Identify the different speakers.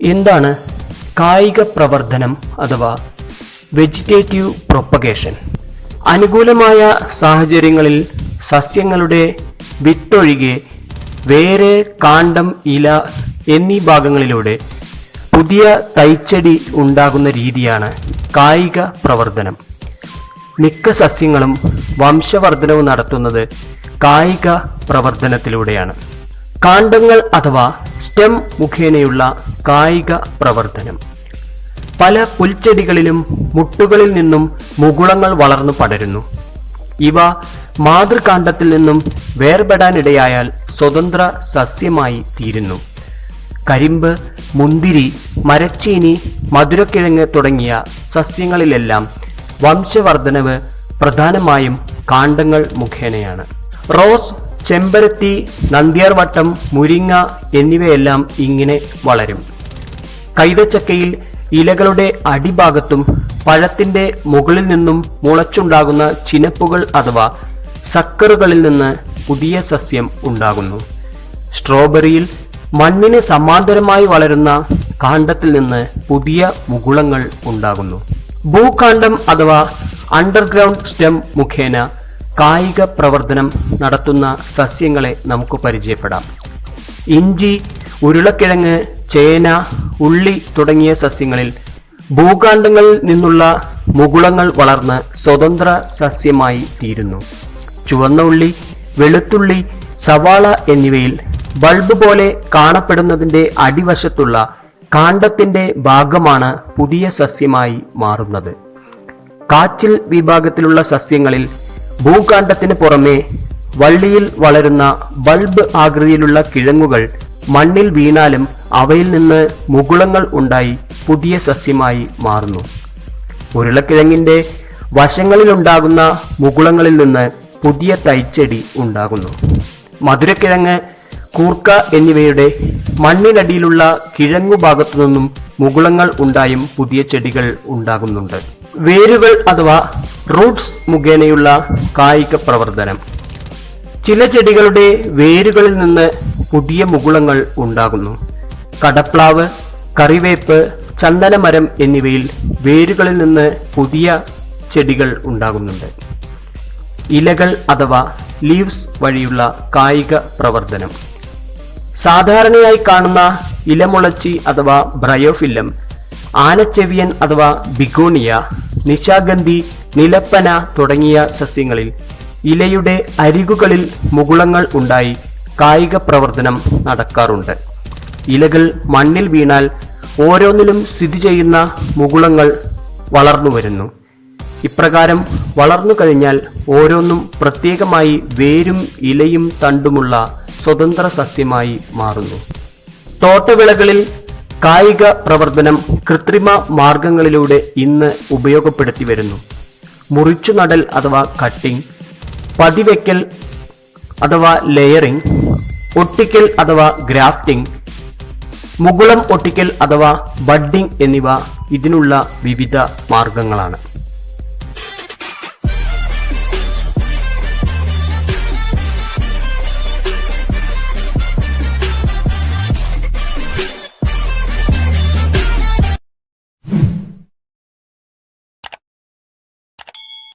Speaker 1: എന്താണ് കായിക പ്രവർധനം അഥവാ വെജിറ്റേറ്റീവ് പ്രൊപ്പഗേഷൻ? അനുകൂലമായ സാഹചര്യങ്ങളിൽ സസ്യങ്ങളുടെ വിത്തൊഴികെ വേര്, കാണ്ഡം, ഇല എന്നീ ഭാഗങ്ങളിലൂടെ പുതിയ തൈച്ചെടി ഉണ്ടാകുന്ന രീതിയാണ് കായിക പ്രവർധനം. മിക്ക സസ്യങ്ങളും വംശവർദ്ധനവ് നടത്തുന്നത് കായിക പ്രവർത്തനത്തിലൂടെയാണ്. കാണ്ഡങ്ങൾ അഥവാ സ്റ്റെം മുഖേനയുള്ള കായിക പ്രവർത്തനം. പല പുൽച്ചെടികളിലും മുട്ടുകളിൽ നിന്നും മുകുളങ്ങൾ വളർന്നു പടരുന്നു. ഇവ മാതൃകാണ്ഡത്തിൽ നിന്നും വേർപെടാനിടയായാൽ സ്വതന്ത്ര സസ്യമായി തീരുന്നു. കരിമ്പ്, മുന്തിരി, മരച്ചീനി, മധുരക്കിഴങ്ങ് തുടങ്ങിയ സസ്യങ്ങളിലെല്ലാം വംശവർദ്ധനവ് പ്രധാനമായും കാണ്ഡങ്ങൾ മുഖേനയാണ്. റോസ്, ചെമ്പരത്തി, നന്ദ്യാർവട്ടം, മുരിങ്ങ എന്നിവയെല്ലാം ഇങ്ങനെ വളരും. കൈതച്ചക്കയിൽ ഇലകളുടെ അടിഭാഗത്തും പഴത്തിന്റെ മുകളിൽ നിന്നും മുളച്ചുണ്ടാകുന്ന ചിനപ്പുകൾ അഥവാ സക്കറുകളിൽ നിന്ന് പുതിയ സസ്യം ഉണ്ടാകുന്നു. സ്ട്രോബെറിയിൽ മണ്ണിന് സമാന്തരമായി വളരുന്ന കാണ്ഡത്തിൽ നിന്ന് പുതിയ മുകുളങ്ങൾ ഉണ്ടാകുന്നു. ഭൂകാണ്ഡം അഥവാ അണ്ടർഗ്രൗണ്ട് സ്റ്റെം മുഖേന കായിക പ്രവർത്തനം നടത്തുന്ന സസ്യങ്ങളെ നമുക്ക് പരിചയപ്പെടാം. ഇഞ്ചി, ഉരുളക്കിഴങ്ങ്, ചേന, ഉള്ളി തുടങ്ങിയ സസ്യങ്ങളിൽ ഭൂകാണ്ഡങ്ങളിൽ നിന്നുള്ള മുകുളങ്ങൾ വളർന്ന് സ്വതന്ത്ര സസ്യമായി തീരുന്നു. ചുവന്ന ഉള്ളി, വെളുത്തുള്ളി, സവാള എന്നിവയിൽ ബൾബ് പോലെ കാണപ്പെടുന്നതിൻ്റെ അടിവശത്തുള്ള കാണ്ഡത്തിന്റെ ഭാഗമാണ് പുതിയ സസ്യമായി മാറുന്നത്. കാച്ചിൽ വിഭാഗത്തിലുള്ള സസ്യങ്ങളിൽ ഭൂകാണ്ഡത്തിന് പുറമെ വള്ളിയിൽ വളരുന്ന ബൾബ് ആകൃതിയിലുള്ള കിഴങ്ങുകൾ മണ്ണിൽ വീണാലും അവയിൽ നിന്ന് മുകുളങ്ങൾ ഉണ്ടായി പുതിയ സസ്യമായി മാറുന്നു. ഉരുളക്കിഴങ്ങിന്റെ വശങ്ങളിലുണ്ടാകുന്ന മുകുളങ്ങളിൽ നിന്ന് പുതിയ തൈച്ചെടി ഉണ്ടാകുന്നു. മധുരക്കിഴങ്ങ്, കൂർക്ക എന്നിവയുടെ മണ്ണിനടിയിലുള്ള കിഴങ്ങു ഭാഗത്തു നിന്നും മുകുളങ്ങൾ ഉണ്ടായും പുതിയ ചെടികൾ ഉണ്ടാകുന്നുണ്ട്. വേരുകൾ അഥവാ റൂട്ട്സ് മുഖേനയുള്ള കായിക പ്രവർത്തനം. ചില ചെടികളുടെ വേരുകളിൽ നിന്ന് പുതിയ മുകുളങ്ങൾ ഉണ്ടാകുന്നു. കടപ്ലാവ്, കറിവേപ്പ്, ചന്ദനമരം എന്നിവയിൽ വേരുകളിൽ നിന്ന് പുതിയ ചെടികൾ ഉണ്ടാകുന്നുണ്ട്. ഇലകൾ അഥവാ ലീവ്സ് വഴിയുള്ള കായിക പ്രവർത്തനം. സാധാരണയായി കാണുന്ന ഇലമുളച്ചി അഥവാ ബ്രയോഫില്ലം, ആനച്ചെവിയൻ അഥവാ ബിഗോണിയ, നിശാഗന്ധി, നിലപ്പന തുടങ്ങിയ സസ്യങ്ങളിൽ ഇലയുടെ അരികുകളിൽ മുകുളങ്ങൾ ഉണ്ടായി കായിക പ്രവർത്തനം നടക്കാറുണ്ട്. ഇലകൾ മണ്ണിൽ വീണാൽ ഓരോന്നിലും സ്ഥിതി ചെയ്യുന്ന മുകുളങ്ങൾ വളർന്നു വരുന്നു. ഇപ്രകാരം വളർന്നു കഴിഞ്ഞാൽ ഓരോന്നും പ്രത്യേകമായി വേരും ഇലയും തണ്ടുമുള്ള സ്വതന്ത്ര സസ്യമായി മാറുന്നു. തോട്ടവിളകളിൽ കായിക പ്രവർത്തനം കൃത്രിമ മാർഗങ്ങളിലൂടെ ഇന്ന് ഉപയോഗപ്പെടുത്തി വരുന്നു. മുറിച്ചു നടൽ അഥവാ കട്ടിംഗ്, പതിവയ്ക്കൽ അഥവാ ലെയറിംഗ്, ഒട്ടിക്കൽ അഥവാ ഗ്രാഫ്റ്റിംഗ്, മുകുളം ഒട്ടിക്കൽ അഥവാ ബഡ്ഡിംഗ് എന്നിവ ഇതിനുള്ള വിവിധ മാർഗങ്ങളാണ്.